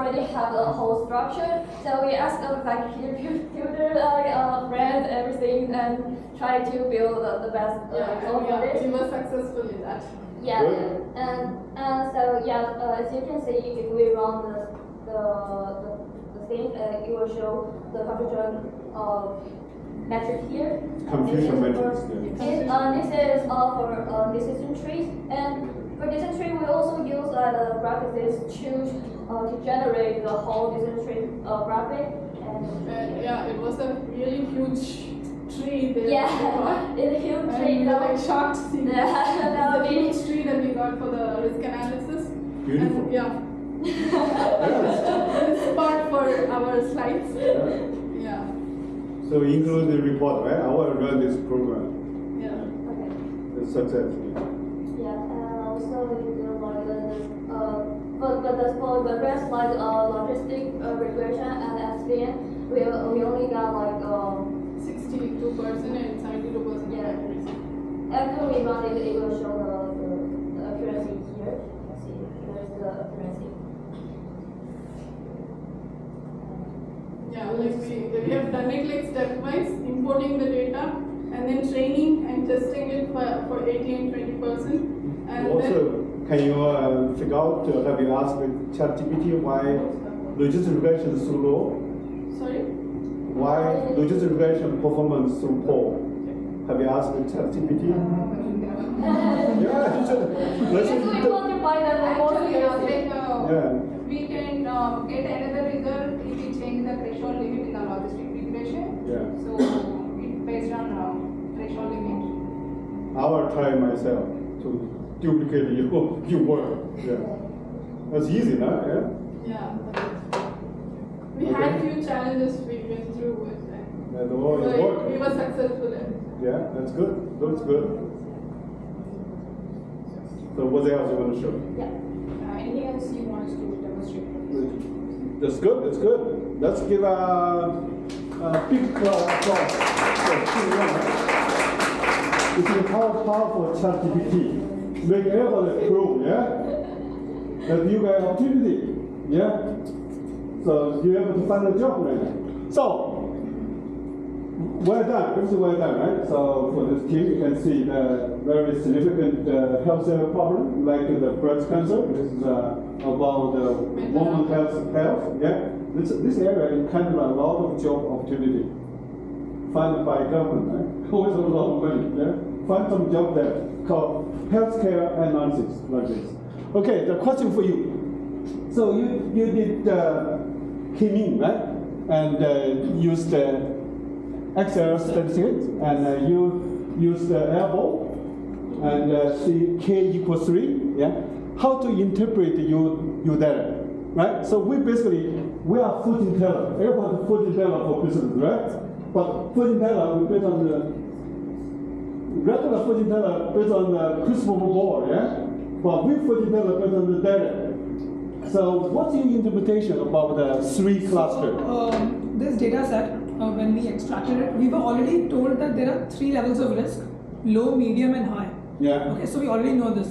already have a whole structure. So we ask like tutor, friends, everything, and try to build the best code for this. We were successful in that. Yeah, and so yeah, as you can see, if we run the thing, it will show the confusion metric here. Confusion metrics. This is for decision trees, and for decision tree we also use the graphics to generate the whole decision tree graphic. And yeah, it was a really huge tree there. Yeah, it's a huge tree. We were like shocked to see the huge tree that we got for the risk analysis. Beautiful. And, yeah. This part for our slides. Yeah. So include the report, right? I will run this program. Yeah. Okay. Successfully. Yeah, and also we do like for the rest like logistic regression and SVM, we only got like 62% and 72% yeah. accuracy. After we run it, it will show the accuracy here. You can see there's the accuracy. Yeah, like we have done it like stepwise, importing the data and then training and testing it for 80 and 20%. And also, can you figure out, have you asked with ChatGPT why logistic regression is so low? Sorry? Why logistic regression performance so poor? Have you asked with ChatGPT? Yeah, Let's quantify that. We can get another result if we change the threshold limit in the logistic regression. Yeah. So it's based on threshold limit. I will try myself to duplicate your work. Yeah. That's easy, no? Yeah. Yeah. We had few challenges we went through with that. Yeah, the whole work. We were successful in. Yeah, that's good. Looks good. So what else you want to show? Yeah. Anything else you want us to demonstrate? That's good. That's good. Let's give a big applause. It's a powerful ChatGPT. Make everybody prove, yeah, that you got opportunity, yeah. So you're able to find a job right now. So well done. Everything well done, right? So for this team, you can see the very significant health problem, like the breast cancer. This is about the women's health. Yeah, this area is kind of a lot of job opportunity funded by government, right? Always a lot of money. Yeah, find some job there called healthcare analysis, like this. Okay, the question for you. So you did K-mean, right? And used Excel statistics, and you use the airball and see k equals 3. Yeah, how to interpret your data, right? So we are fortune teller. Everyone's fortune teller for business, right? But fortune teller we based on the regular fortune teller based on the crystal ball, yeah. But we fortune teller based on the data. So what's your interpretation about the 3 clusters? This data set, when we extracted it, we were already told that there are 3 levels of risk: low, medium, and high. Yeah. Okay, so we already know this.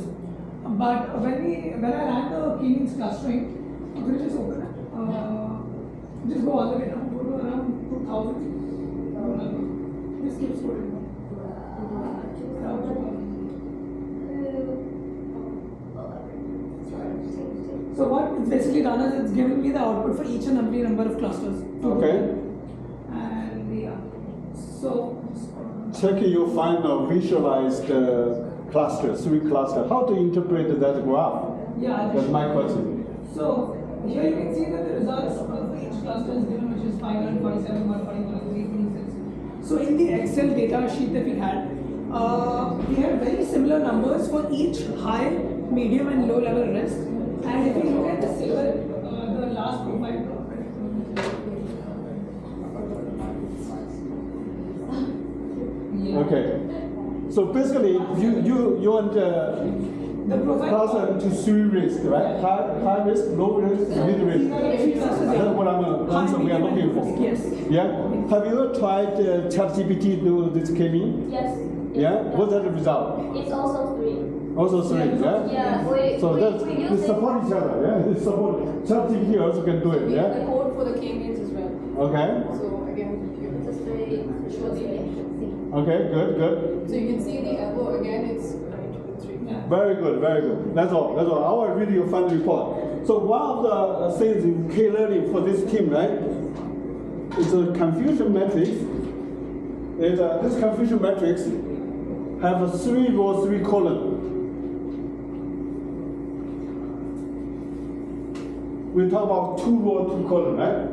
But when I ran the K-means clustering, could you just open it? Just go all the way down, go to around 2000. Just keep scrolling. So what it's basically done is it's given me the output for each and every number of clusters. Okay. And yeah, so Check you find a visualized cluster, 3 clusters. How to interpret that graph? yeah, That's my question. So here you can see that the results for each cluster is given, which is 547, 141, 326. So in the Excel data sheet that we had very similar numbers for each high, medium, and low level risk. And if you look at the silver, the last profile. Yeah. Okay. So basically, you want the profile cluster to 3 risk, right? High risk, low risk, mid risk. That's what answer we are looking for. Yes. Yeah. Have you tried ChatGPT to do this K-mean? Yes. Yeah. What's the result? It's also 3. Also 3, yeah? Yeah, So that's, we they use support each other, yeah? They support, ChatGPT also can do it, We have the yeah? code for the K-means as well. Okay, So again, if you just very show the okay, good. so you can see the elbow again, it's right with 3. Yeah. Very good, very good. That's all. I will read you a fun report. So one of the things in K-learning for this team, right, is a confusion matrix. This confusion matrix have a 3 row, 3 column. We talk about 2 row, 2 column, right?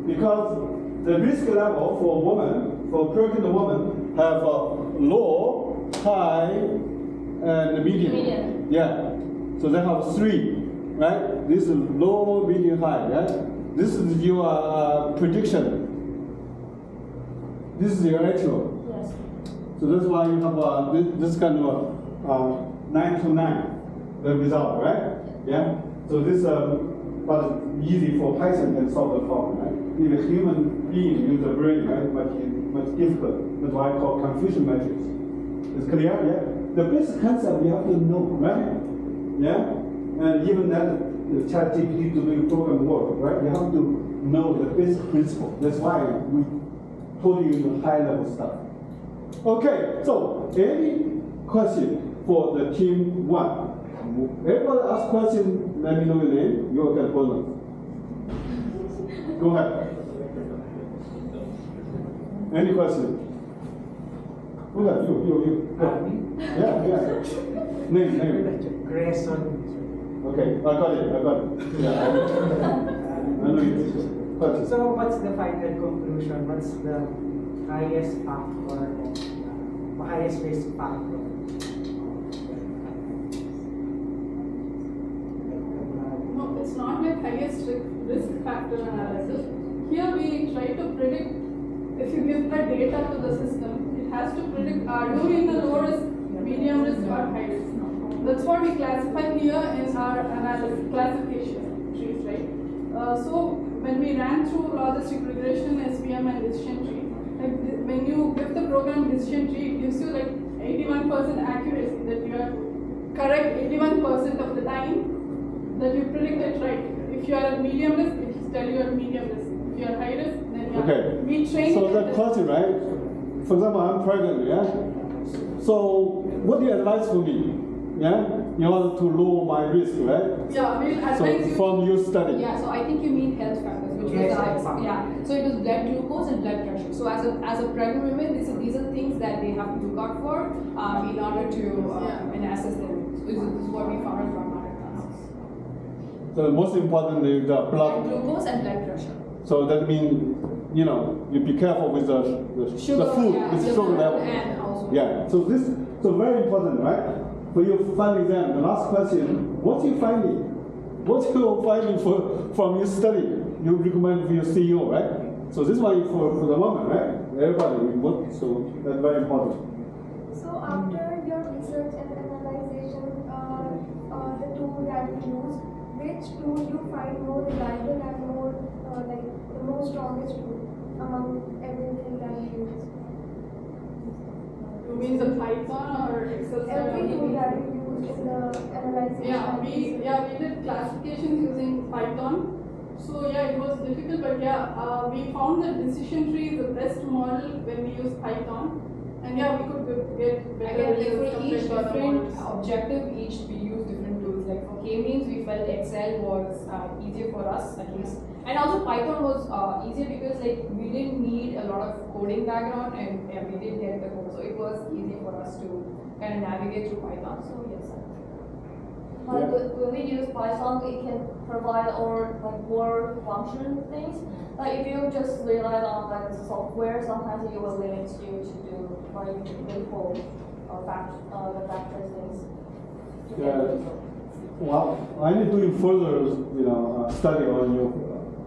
Because the risk level for a woman, for a pregnant woman, have a low, high, and medium. Medium. Yeah. So they have 3, right? This is low, medium, high. Yeah. This is your prediction. This is your actual. Yes. So that's why you have this kind of 9 to 9, the result, right? Yeah. So this but easy for Python can solve the problem, right? If a human being use the brain, right, much difficult. That's why I call confusion matrix. It's clear, yeah? The basic concept you have to know, right? Yeah? And even that the ChatGPT to do program work, right? You have to know the basic principle. That's why we told you the high level stuff. Okay, so any question for the team 1? Everybody ask question, let me know your name, you will get bonus. Go ahead. Any question? Go ahead, you. Go ahead. Yeah. Name. Grayson. Okay, I got it. Yeah. I know you. Question. So what's the final conclusion? What's the highest factor, the highest risk factor? No, it's not like highest risk factor analysis. Here we try to predict, if you give the data to the system, it has to predict are you in the low risk, medium risk or high risk. That's what we classify here in our analysis classification trees, right? So when we ran through logistic regression, SVM and decision tree, like when you give the program decision tree, it gives you like 81% accuracy that you are correct 81% of the time that you predict it right. If you are at medium risk, it will tell you at medium risk. If you are high risk, then you are. Okay. We train. So that question, right? For example, I'm pregnant, yeah? So what do you advise for me? Yeah? In order to lower my risk, right? Yeah, we'll advise So you. from your study. Yeah, so I think you mean health factors, which Yes, was exactly. so it was blood glucose and blood pressure. So as a pregnant woman, these are things that they have to look out for in order to and assess them. So this is what we found from our analysis. So the most important is the Blood blood. glucose and blood pressure. So that means, you be careful with the Sugar, food, yeah, with the sugar food level. and also. Yeah, so very important, right? For your final exam, the last question, what's your finding? What's your finding from your study? You recommend for your CEO, right? So this one is for the woman, right? Everybody, so that's very important. So after your research and analyzation, the tool that you use, which tool you find more reliable and more the most strongest tool among everything that you use? You mean the Python or Excel? Every tool that you use in the analyzation. we did classifications using Python. So it was difficult, but we found that decision tree is the best model when we use Python, and we could get better Again, like results for each compared to other different models. objective, we use different tools. Like for K-means, we felt Excel was easier for us at least, and also Python was easier because we didn't need a lot of coding background, and we did get the code, so it was easy for us to kind of navigate through Python. So yes. But when we use Python, it can provide our more function things. Like if you just rely on the software, sometimes it will limit you to do simple the factor things. Yeah. Well, I need to do further, study on your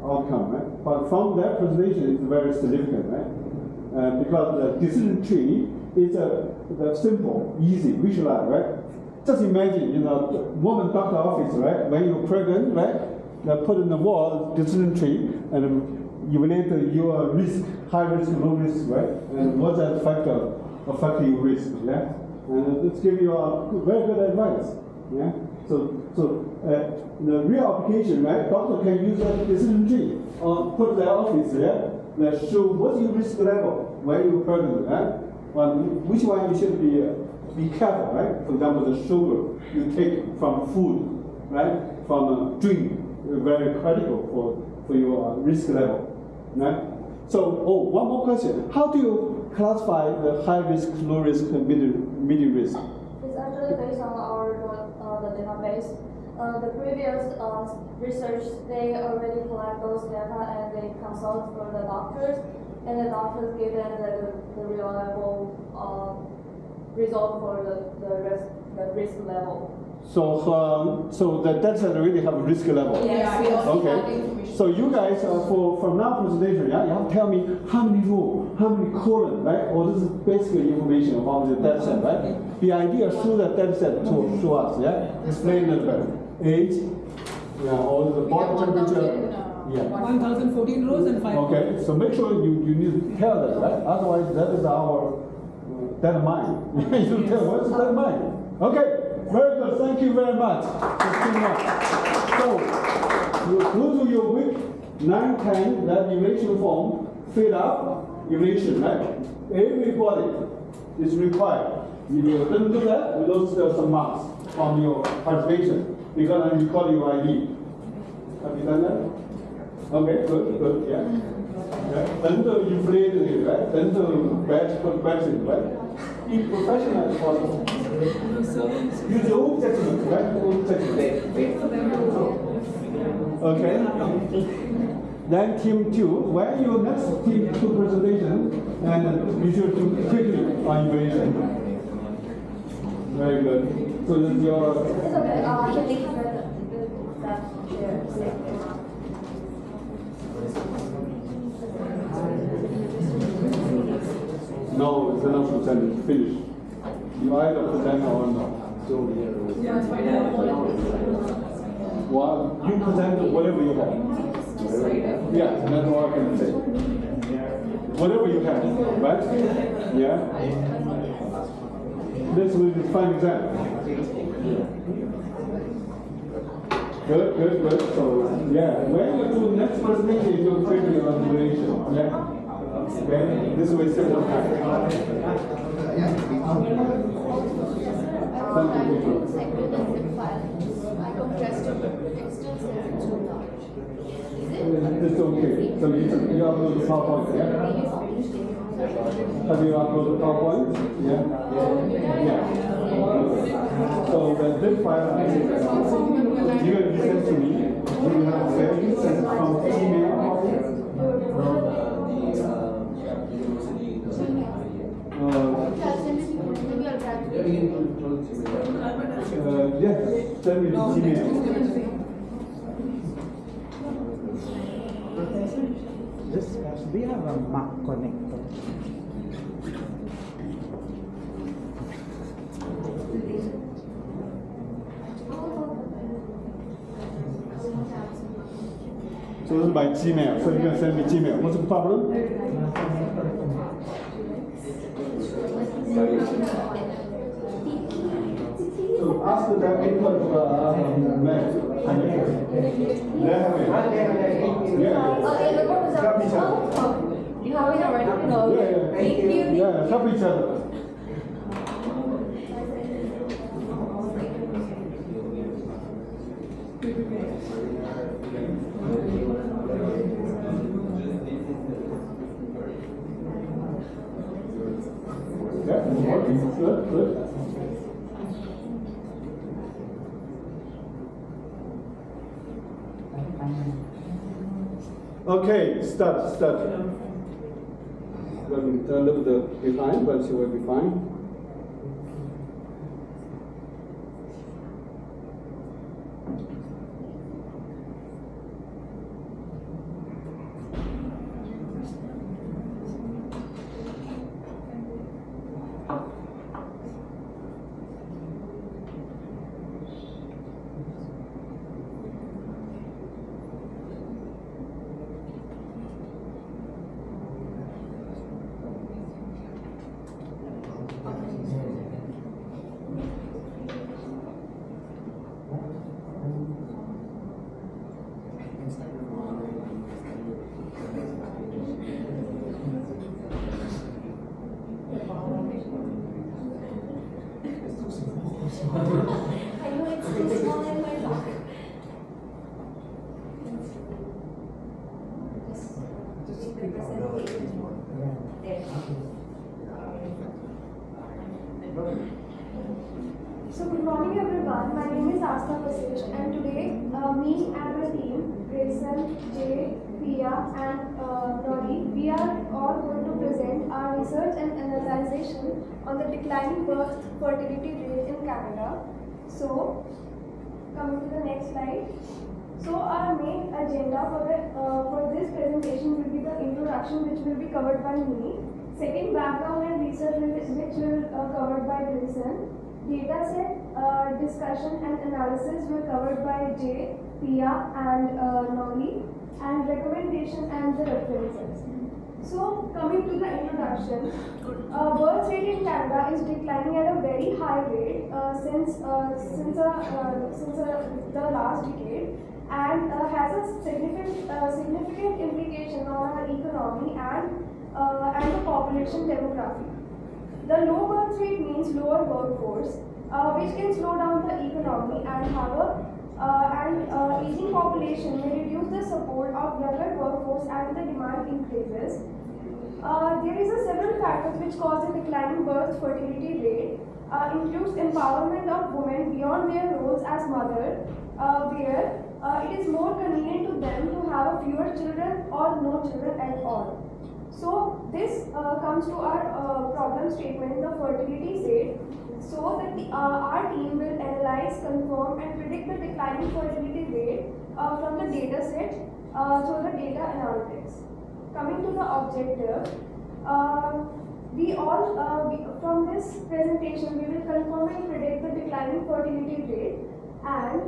outcome, right? But from that presentation, it's very significant, right? Because the decision tree is a simple, easy, visualize, right? Just imagine, woman doctor office, right? When you're pregnant, right? They put in the wall decision tree and you relate your risk, high risk, low risk, right? And what's that factor affecting your risk, yeah? And let's give you a very good advice. Yeah. So the real application, right? Doctor can use a decision tree or put their office there that show what's your risk level when you pregnant, right? Well, which one you should be careful, right? For example, the sugar you take from food, right? From a drink, very critical for your risk level, right? So, one more question. How do you classify the high risk, low risk, and medium risk? It's actually based on the database. The previous research, they already collect those data and they consult for the doctors, and the doctors give them the reliable result for the risk level. So the data set already have a risk level. Yeah, we also have Okay. information. So you guys, for now presentation, yeah, you have to tell me how many row, how many column, right? Or this is basically information about the data set, right? The idea show the data set to show us, yeah? Explain a little bit. Age, yeah, all the body temperature. Yeah. 1014 rows and 5 Okay, so make sure you need to tell that, right? Otherwise, that is our data mine. You tell what's data mine. Okay, very good. Thank you very much. So, you go to your week 9, 10, that evaluation form, fill up evaluation, right? Everybody is required. If you didn't do that, you lose some marks from your participation. You're gonna record your ID. Have you done that? Okay, good, yeah. Then you play it, right? Then the batch question, right? Be professional as possible. Use your own technique, right? Own technique. Wait for them to go. Okay. Then team 2, when your next team 2 presentation, and you should do quickly on evaluation. Very good. So that's your. It's okay. I think that share. No, it's enough to send it. Finish. You either present or not. So Yeah, it's fine. well, you present whatever you have. Yeah, that's all I can say. Whatever you have, right? Yeah. This will be fine exam. Good. So yeah, when you do next presentation, you'll take your evaluation. Yeah. Okay. This way, simple. It's okay. So you upload the PowerPoint, yeah? Have you uploaded the PowerPoint? Yeah. So the zip file, you're going to send to me. You have to send from email. Yes, send me the email. Do you have a Mac connector? So this is by Gmail. So you can send me Gmail. What's the problem? So ask them input mail. Help each other. You have it already? No. Yeah. Thank you. Yeah, help each other. Yeah, working. Good. Okay, start. Let me turn a little bit behind, but she will be fine. representation there. So good morning everyone, my name is Asta Vasesh and today me and my team, Grayson, Jay, Pia and Nori, we are all going to present our research and analysis on the declining birth fertility rate in Canada. So coming to the next slide. So our main agenda for this presentation will be the introduction, which will be covered by me. Second, background and research which will covered by Grayson. Data set, discussion and analysis will covered by Jay, Pia and Noli, and recommendation and the references. So coming to the introduction, birth rate in Canada is declining at a very high rate since the last decade, and has a significant implication on our economy and the population demography. The low birth rate means lower workforce, which can slow down the economy and aging population may reduce the support of younger workforce and the demand increases. There is several factors which cause a declining birth fertility rate. Includes empowerment of women beyond their roles as mother, where it is more convenient to them to have fewer children or no children at all. So this comes to our problem statement, the fertility rate. So that our team will analyze, confirm and predict the declining fertility rate from the data set through the data analytics. Coming to the objective, from this presentation we will confirm and predict the declining fertility rate, and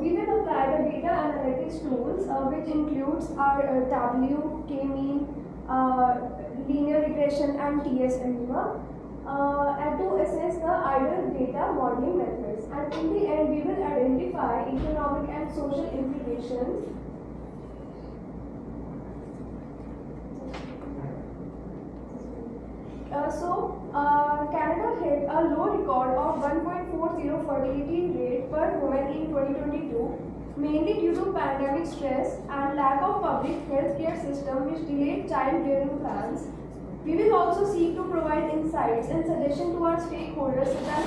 we will apply the data analytics tools which includes our W, K-mean, linear regression and TS-ELIMA, and to assess the ideal data modeling methods. And in the end, we will identify economic and social implications. Canada hit a low record of 1.40 fertility rate per woman in 2022, mainly due to pandemic stress and lack of public healthcare system which delayed childbearing plans. We will also seek to provide insights and suggestions to our stakeholders such as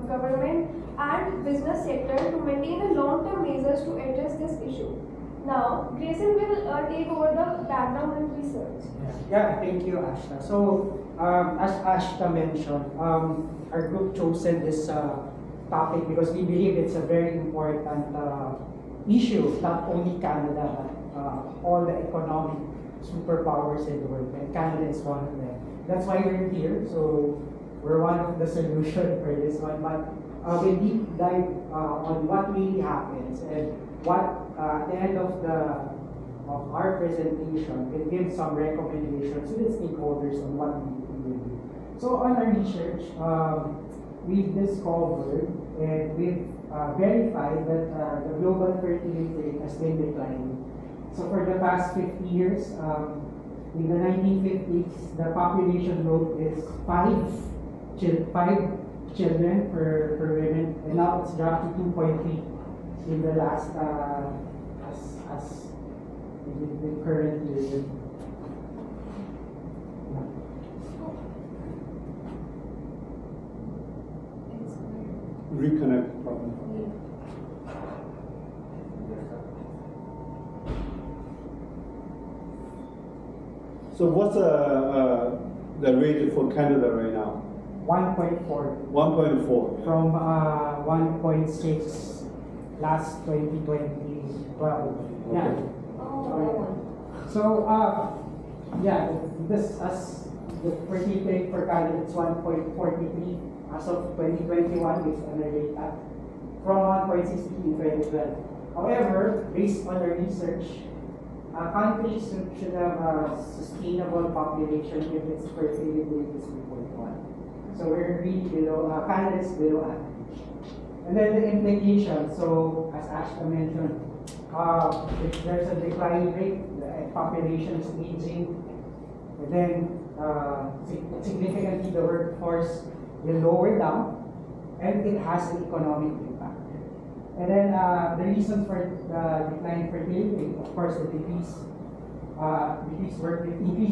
government and business sector to maintain the long-term measures to address this issue. Now, Grayson will take over the background and research. Yeah, thank you, Ashta. So, as Ashta mentioned, our group chosen this topic because we believe it's a very important issue, not only Canada, but all the economic superpowers in the world, and Canada is one of them. That's why we're here. So, we're one of the solutions for this one. But we'll deep dive on what really happens and what at the end of our presentation will give some recommendations to the stakeholders on what we will do. So on our research, we've discovered and we've verified that the global fertility rate has been declining. So for the past 50 years, in the 1950s, the population growth is 5 children per women, and now it's dropped to 2.3 in the last as in the current year. Reconnect problem. So what's the rate for Canada right now? 1.4. 1.4. From 1.6 last 2012. Okay. Yeah. So yeah, this as the fertility rate for Canada it's 1.43 as of 2021, which is on the rate up from 1.63 in 2012. However, based on the research, countries should have a sustainable population if its fertility rate is 2.1. So we're really below, Canada is below average. And then the implication, so as Ashta mentioned, if there's a declining rate, the population is aging, and then significantly the workforce will lower down, and it has an economic impact. And then the reason for the declining fertility rate, of course, the decrease increased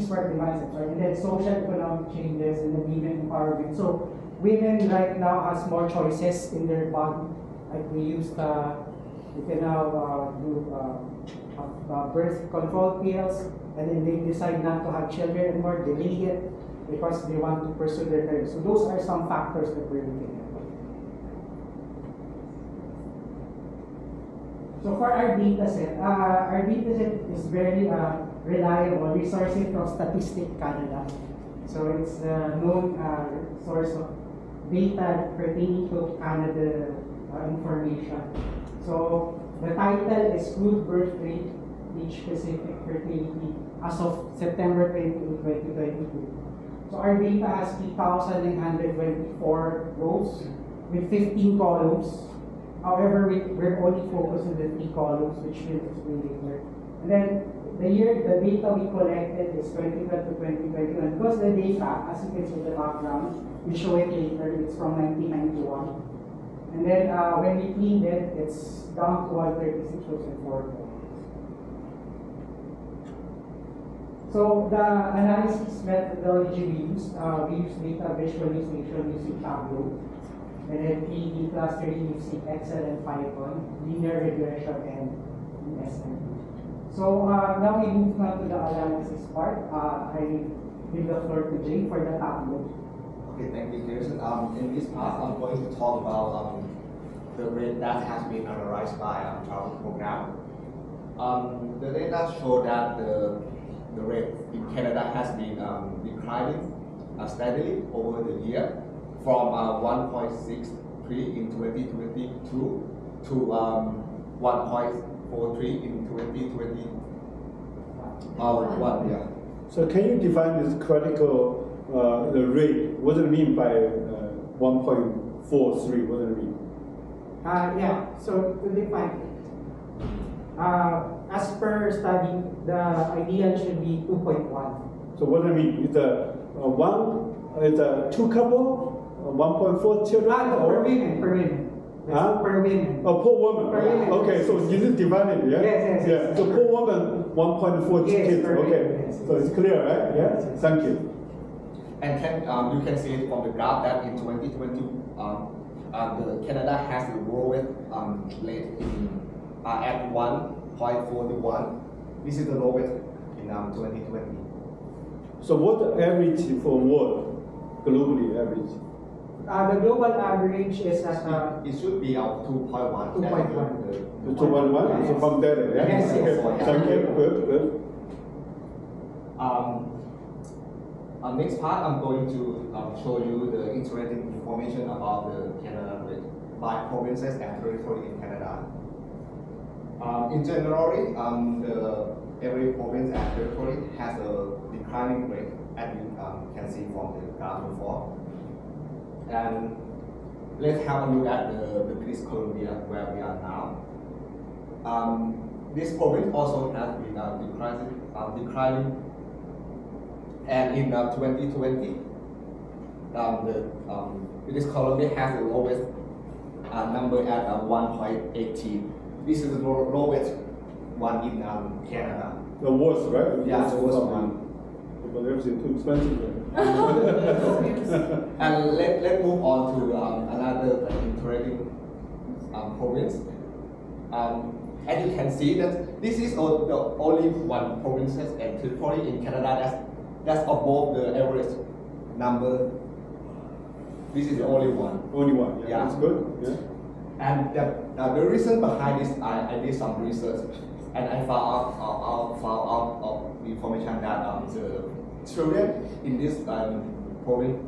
work demands, and then social economic changes and then women empowerment. So women right now has more choices in their body. Like we can now do birth control pills, and then they decide not to have children anymore, delay it because they want to pursue their career. So those are some factors that we're looking at. So for our data set is very reliable, resourcing from Statistic Canada. So it's a known source of data pertaining to Canada information. So the title is Good Birth Rate, Age Specific Fertility as of September 28, 2022. So our data has 3,924 rows with 15 columns. However, we're only focused on the 3 columns, which we'll explain later. And then the data we collected is 2012 to 2021. Because the data, as you can see in the background, we show it later, it's from 1991. And then when we cleaned it, it's down to 136 rows and 4 columns. So the analysis methodology we use data visualization using Chap, and then 3D clustering using Excel and Python, linear regression and ESM. So now we move on to the analysis part. I give the floor to Jay for the Tableau. Okay, thank you, Jason. In this part, I'm going to talk about the rate that has been analyzed by our program. The data show that the rate in Canada has been declining steadily over the year, from 1.63 in 2022 to 1.43 in 2021. Yeah. So can you define this critical the rate? What does it mean by 1.43? What does it mean? Yeah. So to define it, as per study, the ideal should be 2.1. So what does it mean? Is it's a 2 couple? 1.4 children? Per women. Huh? Per women. Oh, per woman. Per women. Okay, so you didn't divide it, yeah? Yes. Yeah. So per woman, 1.4 Yes, kids. per Okay. woman, yes. So it's clear, right? Yeah. Thank you. And you can see it from the graph that in 2020, the Canada has the lowest rate at 1.41. This is the lowest in 2020. So what the average for world, globally average? The global average is at It should be 2.1. 2.1. The 2.1? Yes. So from there, yeah? Yes, yes. Okay. Thank you. Good. Next part, I'm going to show you the interesting information about the Canada rate by provinces and territory in Canada. In general, every province and territory has a declining rate, as you can see from the graph before. And let's have a look at the British Columbia, where we are now. This province also has been declining, and in 2020, the British Columbia has the lowest number at 1.18. This is the lowest one in Canada. The worst, right? Yeah, the worst one. But everything too expensive. And let's move on to another interesting province. As you can see, that this is the only one provinces and territory in Canada that's above the average number. This is the only one. Only one. Yeah. Yeah. That's good. Yeah. And the reason behind this, I did some research, and I found out of information that the children in this province,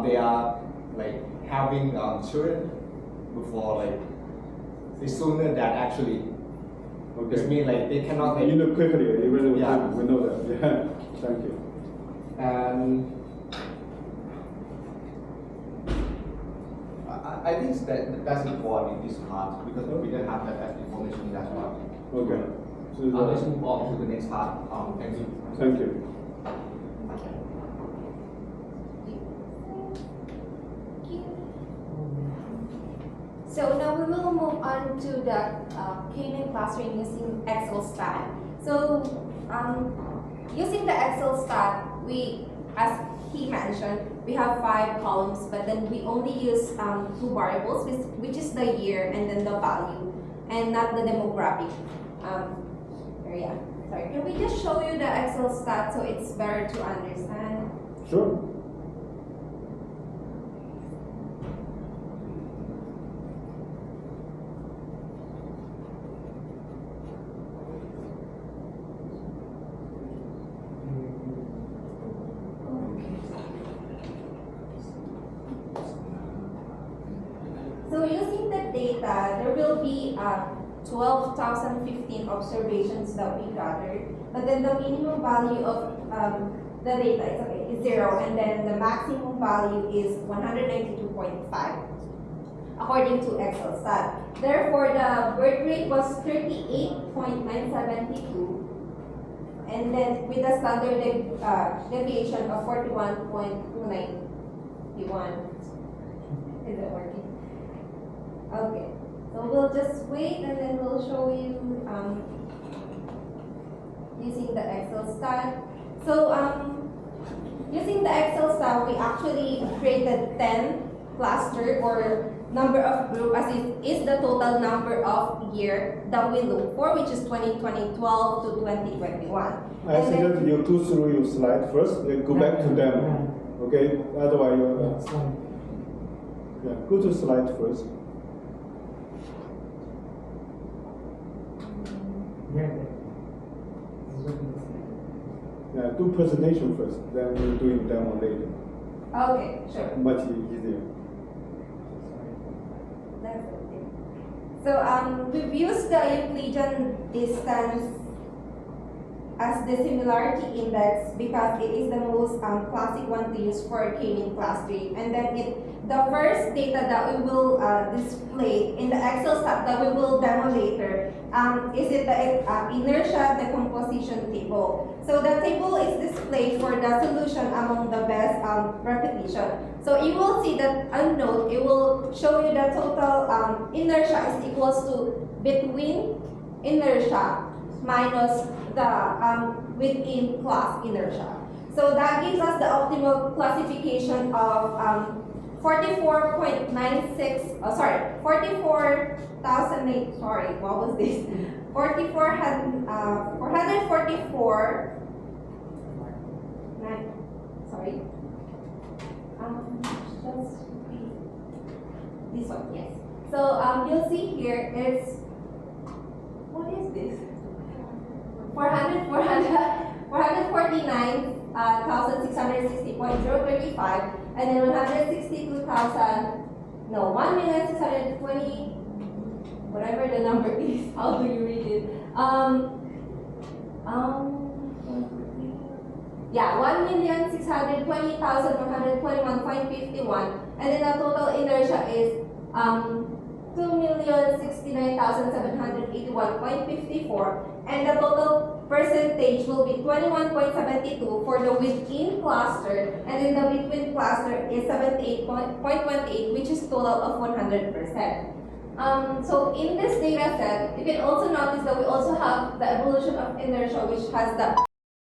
they are like having children before it's sooner than actually. Okay. This means like they cannot. You know quickly. You really Yeah. we know that. Yeah. Thank you. And I think that's important in this part because we don't have that information that much. Okay. So Let's move on to the next part. Thank you. thank you. So now we will move on to the K9 clustering using Excel style. So using the Excel stat, as he mentioned, we have 5 columns, but then we only use 2 variables, which is the year and then the value, and not the demographic area. Sorry, can we just show you the Excel stat so it's better to understand? Sure. So using the data, there will be 12,015 observations that we gathered, but then the minimum value of the data is 0, and then the maximum value is 192.5 according to Excel stat. Therefore, the birth rate was 38.972, and then with a standard deviation of 41.291. Is it working? Okay, so we'll just wait and then we'll show you using the Excel stat. So using the Excel stat, we actually created 10 cluster or number of group as it is the total number of year that we look for, which is 2012 to 2021. I suggest you go through your slide first, then go back to them. Okay, otherwise go to slide first. Do presentation first, then we'll do demo later. Okay, sure. Much easier. That's okay. So we've used the Euclidean distance as the similarity index because it is the most classic one to use for k-mean clustering. And then the first data that we will display in the Excel stat that we will demo later is the inertia decomposition table. So the table is displayed for the solution among the best repetition. So you will see that a note, it will show you the total inertia is equals to between inertia minus the within class inertia. So that gives us the optimal classification of 44.96, 44,008, sorry, what was this? 444, sorry, just this one, yes. So you'll see here it's, what is this? 449,660.035, and then 1,620, whatever the number is. How do you read it? Yeah, 1,620,121.51, and then the total inertia is 2,069,781.54, and the total percentage will be 21.72 for the within cluster, and then the between cluster is 78.18, which is total of 100%. So in this data set, you can also notice that we also have the evolution of inertia, which has the